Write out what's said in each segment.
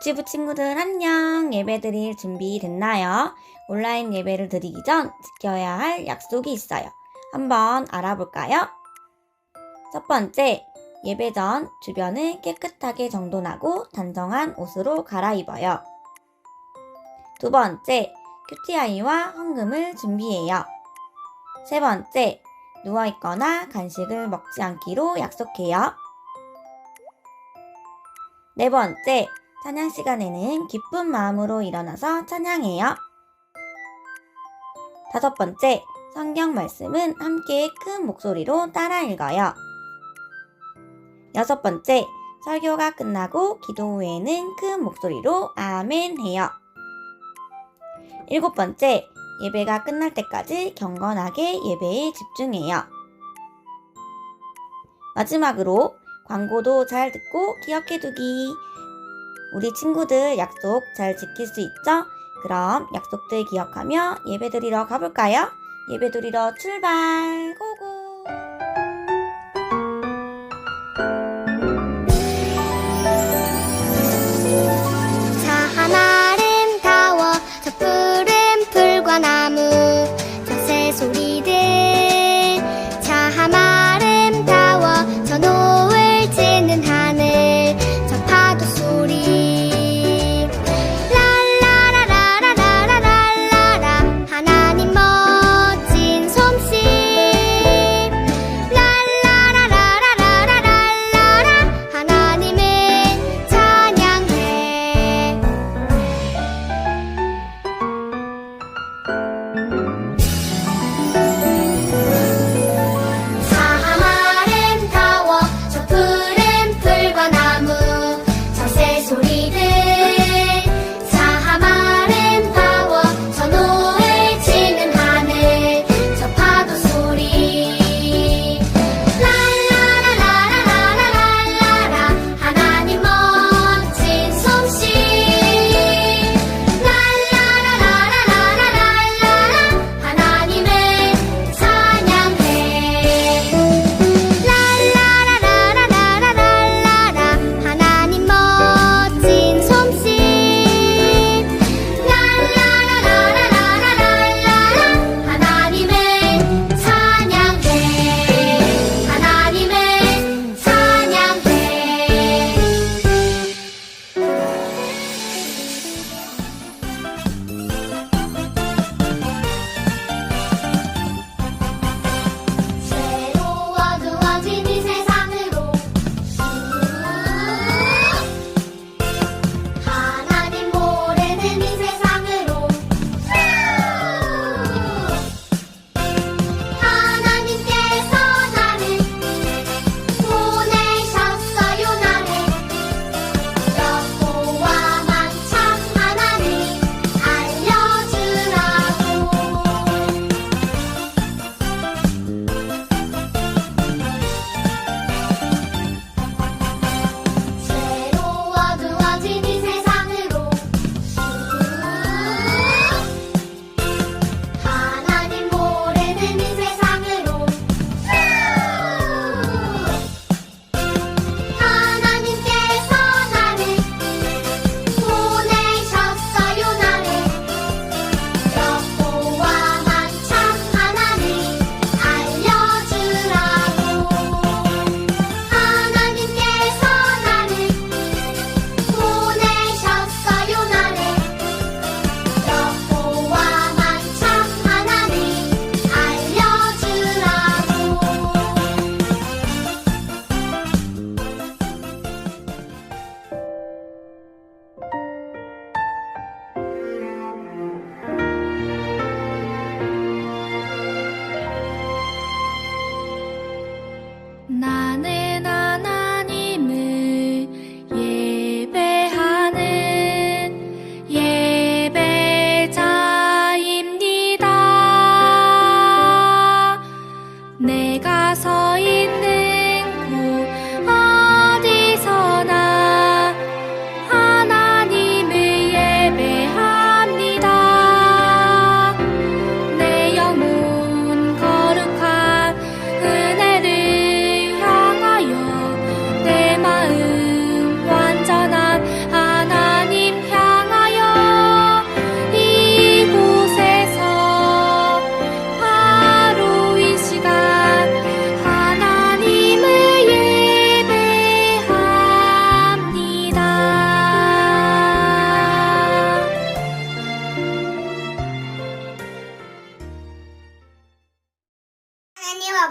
유치부 친구들 안녕! 예배 드릴 준비 됐나요? 온라인 예배를 드리기 전 지켜야 할 약속이 있어요. 한번 알아볼까요? 첫 번째, 예배 전 주변을 깨끗하게 정돈하고 단정한 옷으로 갈아입어요. 두 번째, 큐티아이와 헌금을 준비해요. 세 번째, 누워있거나 간식을 먹지 않기로 약속해요. 네 번째, 찬양 시간에는 기쁜 마음으로 일어나서 찬양해요. 다섯 번째, 성경 말씀은 함께 큰 목소리로 따라 읽어요. 여섯 번째, 설교가 끝나고 기도 후에는 큰 목소리로 아멘 해요. 일곱 번째, 예배가 끝날 때까지 경건하게 예배에 집중해요. 마지막으로 광고도 잘 듣고 기억해두기. 우리 친구들 약속 잘 지킬 수 있죠? 그럼 약속들 기억하며 예배드리러 가볼까요? 예배드리러 출발! 고고! 참 아름다워 저 푸른 풀과 나무 저 새소리들 참 아름다워 저 노을 지는 하늘 저 파도 소리 랄라라라라라라라라 하나님 멋진 솜씨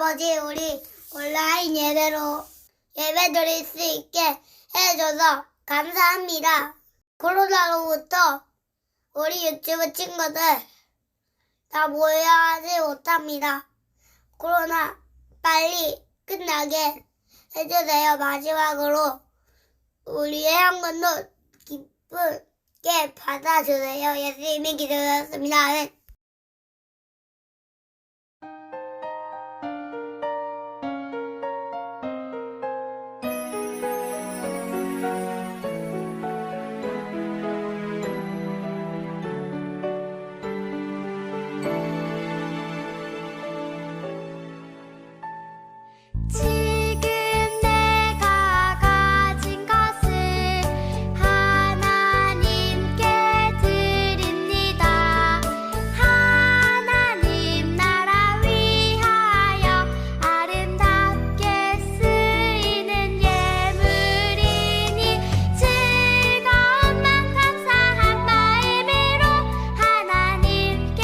아버지, 우리 온라인 예배 드릴 수 있게 해줘서 감사합니다. 코로나로부터 우리 유치부 친구들 다 모여야 하지 못합니다. 코로나 빨리 끝나게 해주세요. 마지막으로 우리의 한번도 기쁘게 받아주세요. 예수님이 기도하였습니다. 아멘. 지금 내가 가진 것을 하나님께 드립니다. 하나님 나라 위하여 아름답게 쓰이는 예물이니 즐거운 맘 감사한 마음으로 하나님께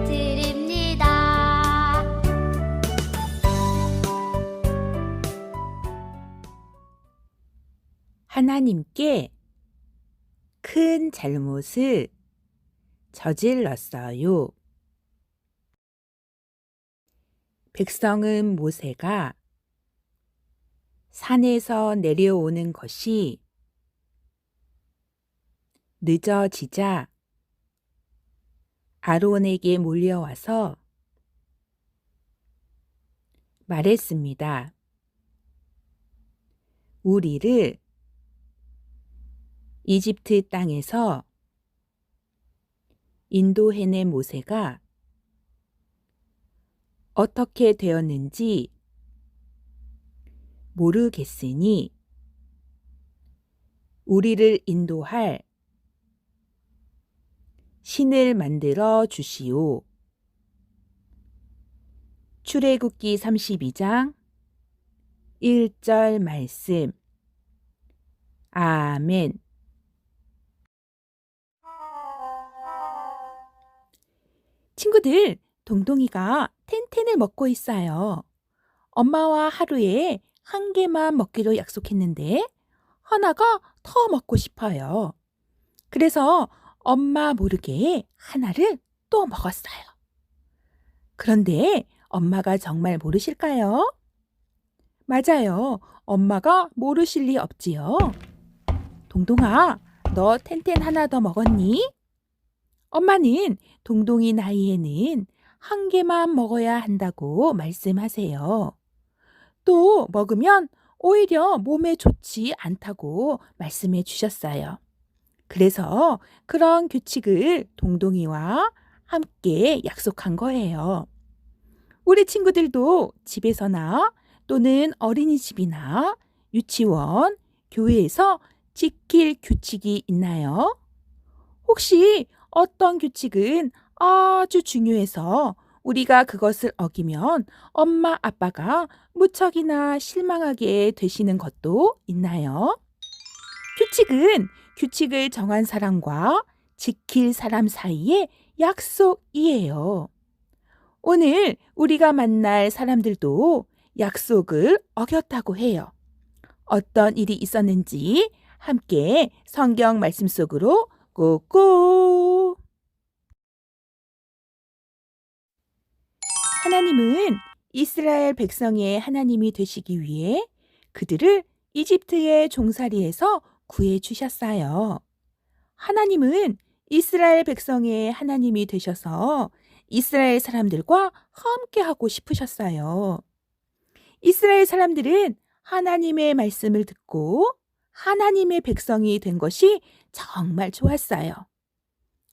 드립니다. 하나님께 큰 잘못을 저질렀어요. 백성은 모세가 산에서 내려오는 것이 늦어지자 아론에게 몰려와서 말했습니다. 우리를 이집트 땅에서 인도해낸 모세가 어떻게 되었는지 모르겠으니 우리를 인도할 신을 만들어 주시오. 출애굽기 32장 1절 말씀. 아멘. 친구들, 동동이가 텐텐을 먹고 있어요. 엄마와 하루에 한 개만 먹기로 약속했는데 하나가 더 먹고 싶어요. 그래서 엄마 모르게 하나를 또 먹었어요. 그런데 엄마가 정말 모르실까요? 맞아요. 엄마가 모르실 리 없지요. 동동아, 너 텐텐 하나 더 먹었니? 엄마는 동동이 나이에는 한 개만 먹어야 한다고 말씀하세요. 또 먹으면 오히려 몸에 좋지 않다고 말씀해 주셨어요. 그래서 그런 규칙을 동동이와 함께 약속한 거예요. 우리 친구들도 집에서나 또는 어린이집이나 유치원, 교회에서 지킬 규칙이 있나요? 혹시 어떤 규칙은 아주 중요해서 우리가 그것을 어기면 엄마, 아빠가 무척이나 실망하게 되시는 것도 있나요? 규칙은 규칙을 정한 사람과 지킬 사람 사이의 약속이에요. 오늘 우리가 만날 사람들도 약속을 어겼다고 해요. 어떤 일이 있었는지 함께 성경 말씀 속으로 고고! 하나님은 이스라엘 백성의 하나님이 되시기 위해 그들을 이집트의 종살이에서 구해 주셨어요. 하나님은 이스라엘 백성의 하나님이 되셔서 이스라엘 사람들과 함께 하고 싶으셨어요. 이스라엘 사람들은 하나님의 말씀을 듣고 하나님의 백성이 된 것이 정말 좋았어요.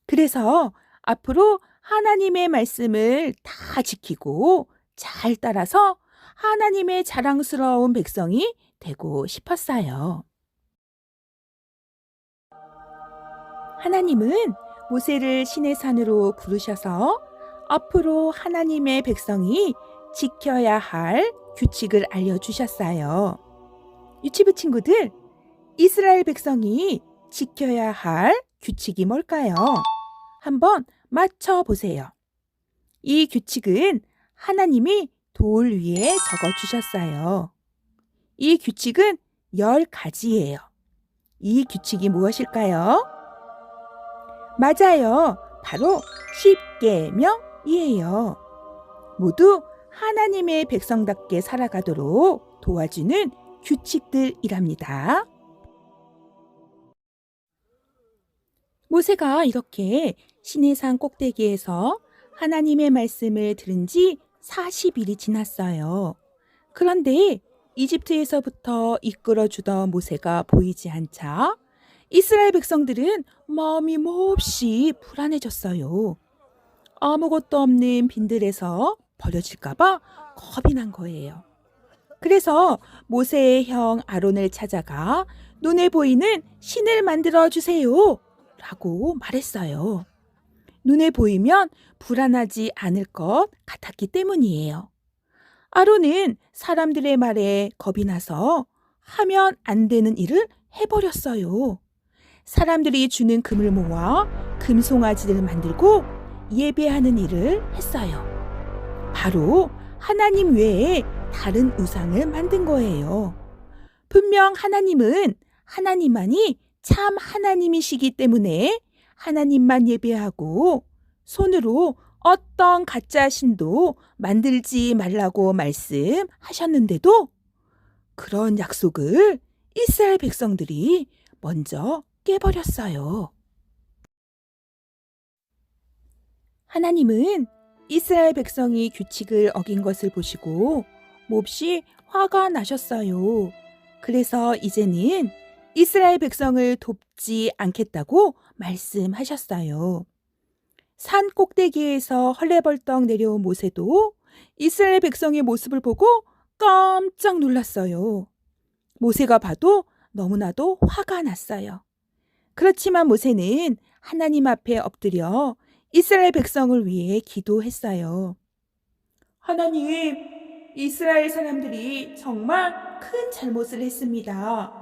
그래서 앞으로 하나님의 말씀을 다 지키고 잘 따라서 하나님의 자랑스러운 백성이 되고 싶었어요. 하나님은 모세를 시내 산으로 부르셔서 앞으로 하나님의 백성이 지켜야 할 규칙을 알려주셨어요. 유치부 친구들, 이스라엘 백성이 지켜야 할 규칙이 뭘까요? 한번 맞춰보세요. 이 규칙은 하나님이 돌 위에 적어 주셨어요. 이 규칙은 10가지예요. 이 규칙이 무엇일까요? 맞아요. 바로 10계명이에요. 모두 하나님의 백성답게 살아가도록 도와주는 규칙들이랍니다. 모세가 이렇게 시내산 꼭대기에서 하나님의 말씀을 들은 지 40일이 지났어요. 그런데 이집트에서부터 이끌어주던 모세가 보이지 않자 이스라엘 백성들은 마음이 몹시 불안해졌어요. 아무것도 없는 빈들에서 버려질까봐 겁이 난 거예요. 그래서 모세의 형 아론을 찾아가 눈에 보이는 신을 만들어 주세요 라고 말했어요. 눈에 보이면 불안하지 않을 것 같았기 때문이에요. 아론은 사람들의 말에 겁이 나서 하면 안 되는 일을 해버렸어요. 사람들이 주는 금을 모아 금송아지를 만들고 예배하는 일을 했어요. 바로 하나님 외에 다른 우상을 만든 거예요. 분명 하나님은 하나님만이 참 하나님이시기 때문에 하나님만 예배하고 손으로 어떤 가짜 신도 만들지 말라고 말씀하셨는데도 그런 약속을 이스라엘 백성들이 먼저 깨버렸어요. 하나님은 이스라엘 백성이 규칙을 어긴 것을 보시고 몹시 화가 나셨어요. 그래서 이제는 이스라엘 백성을 돕지 않겠다고 말씀하셨어요. 산 꼭대기에서 헐레벌떡 내려온 모세도 이스라엘 백성의 모습을 보고 깜짝 놀랐어요. 모세가 봐도 너무나도 화가 났어요. 그렇지만 모세는 하나님 앞에 엎드려 이스라엘 백성을 위해 기도했어요. 하나님, 이스라엘 사람들이 정말 큰 잘못을 했습니다.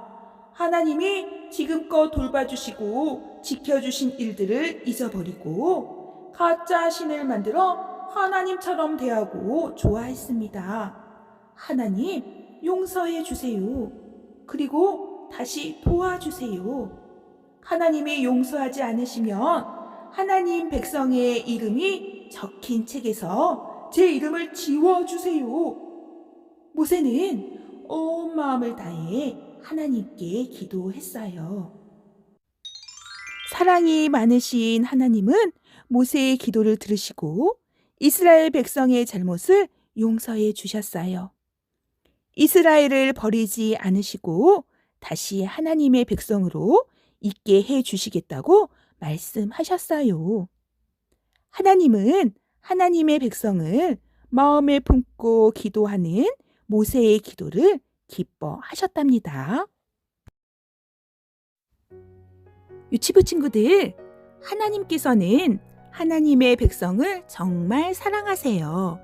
하나님이 지금껏 돌봐주시고 지켜주신 일들을 잊어버리고 가짜 신을 만들어 하나님처럼 대하고 좋아했습니다. 하나님, 용서해 주세요. 그리고 다시 도와주세요. 하나님이 용서하지 않으시면 하나님 백성의 이름이 적힌 책에서 제 이름을 지워주세요. 모세는 온 마음을 다해 하나님께 기도했어요. 사랑이 많으신 하나님은 모세의 기도를 들으시고 이스라엘 백성의 잘못을 용서해 주셨어요. 이스라엘을 버리지 않으시고 다시 하나님의 백성으로 있게 해 주시겠다고 말씀하셨어요. 하나님은 하나님의 백성을 마음에 품고 기도하는 모세의 기도를 기뻐하셨답니다. 유치부 친구들, 하나님께서는 하나님의 백성을 정말 사랑하세요.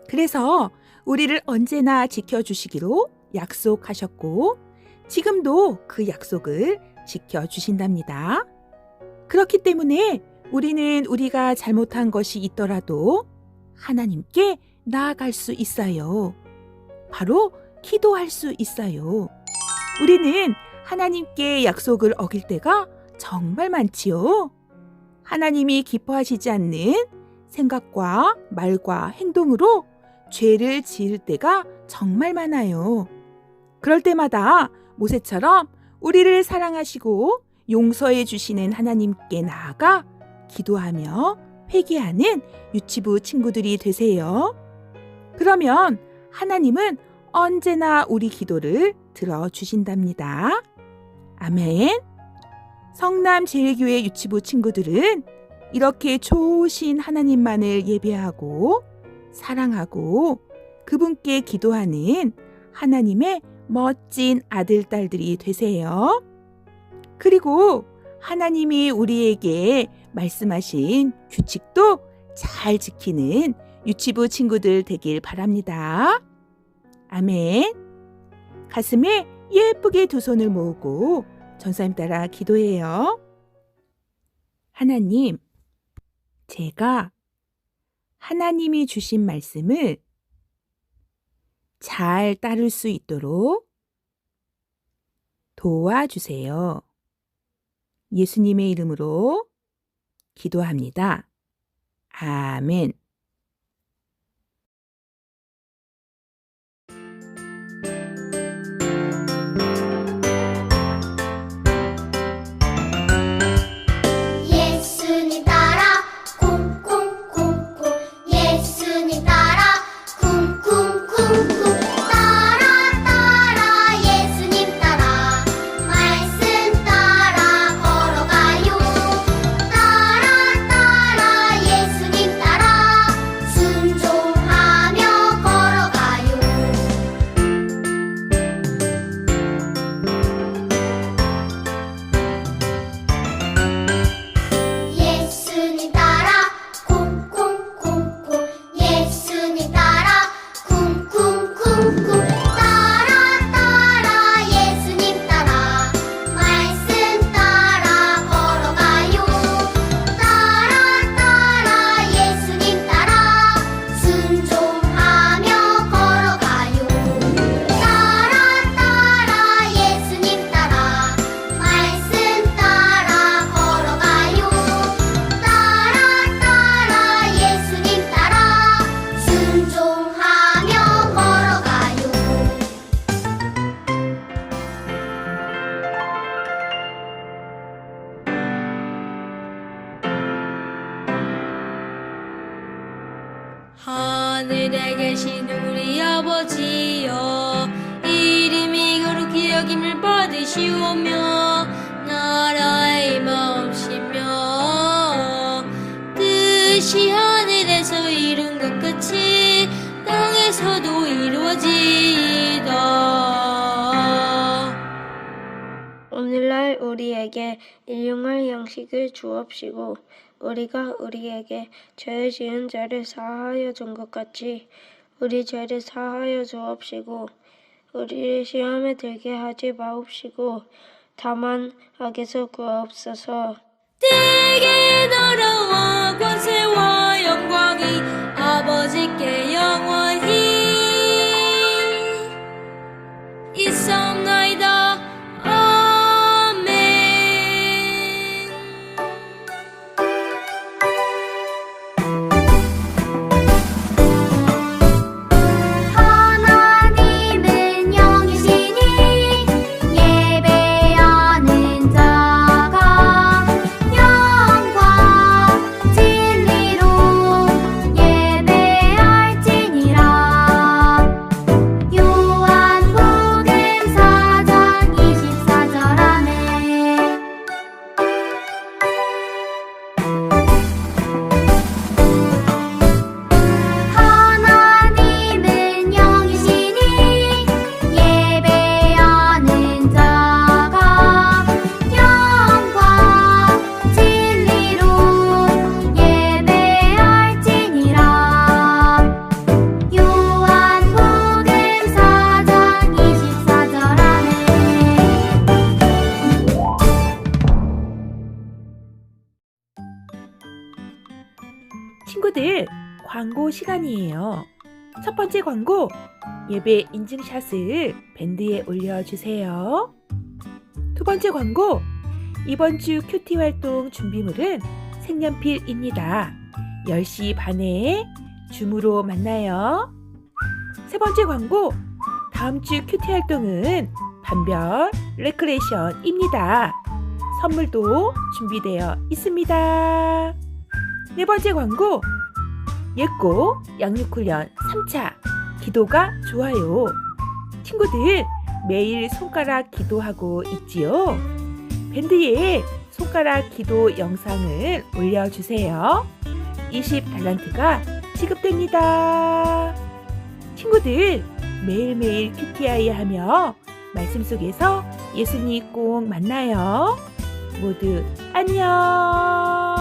그래서 우리를 언제나 지켜주시기로 약속하셨고 지금도 그 약속을 지켜주신답니다. 그렇기 때문에 우리는 우리가 잘못한 것이 있더라도 하나님께 나아갈 수 있어요. 바로 기도할 수 있어요. 우리는 하나님께 약속을 어길 때가 정말 많지요. 하나님이 기뻐하시지 않는 생각과 말과 행동으로 죄를 지을 때가 정말 많아요. 그럴 때마다 모세처럼 우리를 사랑하시고 용서해 주시는 하나님께 나아가 기도하며 회개하는 유치부 친구들이 되세요. 그러면 하나님은 언제나 우리 기도를 들어주신답니다. 아멘. 성남제일교회 유치부 친구들은 이렇게 좋으신 하나님만을 예배하고 사랑하고 그분께 기도하는 하나님의 멋진 아들, 딸들이 되세요. 그리고 하나님이 우리에게 말씀하신 규칙도 잘 지키는 유치부 친구들 되길 바랍니다. 아멘. 가슴에 예쁘게 두 손을 모으고 전사님 따라 기도해요. 하나님, 제가 하나님이 주신 말씀을 잘 따를 수 있도록 도와주세요. 예수님의 이름으로 기도합니다. 아멘. 예수님 따라 쿵쿵쿵쿵 예수님 따라 쿵쿵쿵쿵 따라 따라 예수님 따라 말씀 따라 걸어가요 따라 따라 예수님 따라 순종하며 걸어가요 예수님 따라 쿵쿵쿵쿵 예수님 따라 쿵쿵쿵쿵 따라 따라 예수님 따라 말씀 따라 걸어가요 따라 따라 예수님 따라 순종하며 걸어가요 따라 따라 예수님 따라 말씀 따라 걸어가요 따라 따라 예수님 따라 순종하며 걸어가요 하늘에 계신 우리 아버지여 이름이 거룩히 여김을 받으시오며 나라의 마음시며 뜻이 하늘에서 이룬 것 같이 땅에서도 이루어지이다. 오늘날 우리에게 일용할 양식을 주옵시고 우리가 우리에게 죄 지은 자를 사하여 준 것 같이 우리 죄를 사하여 주옵시고 우리를 시험에 들게 하지 마옵시고 다만 악에서 구하옵소서. 되게 나라와 권세와 영광이 아버지께 영원히 있사옵나이다. 아멘. 하나님은 영이시니 예배하는 자가 영과 진리로 예배할지니라. 요한복음 4장 24절 아멘. 하나님은 영이시니 예배하는 자가 영과 진리로 예배할지니라. 요한복음 4장 24절 아멘. 친구들, 광고 시간이에요. 첫 번째 광고, 예배 인증샷을 밴드에 올려주세요. 두 번째 광고, 이번 주 큐티 활동 준비물은 색연필입니다. 10시 반에 줌으로 만나요. 세 번째 광고, 다음 주 큐티 활동은 반별 레크레이션입니다. 선물도 준비되어 있습니다. 네 번째 광고, 예고 양육훈련 3차 기도가 좋아요. 친구들 매일 손가락 기도하고 있지요? 밴드에 손가락 기도 영상을 올려주세요. 20달란트가 지급됩니다. 친구들 매일매일 QTI 하며 말씀 속에서 예수님 꼭 만나요. 모두 안녕.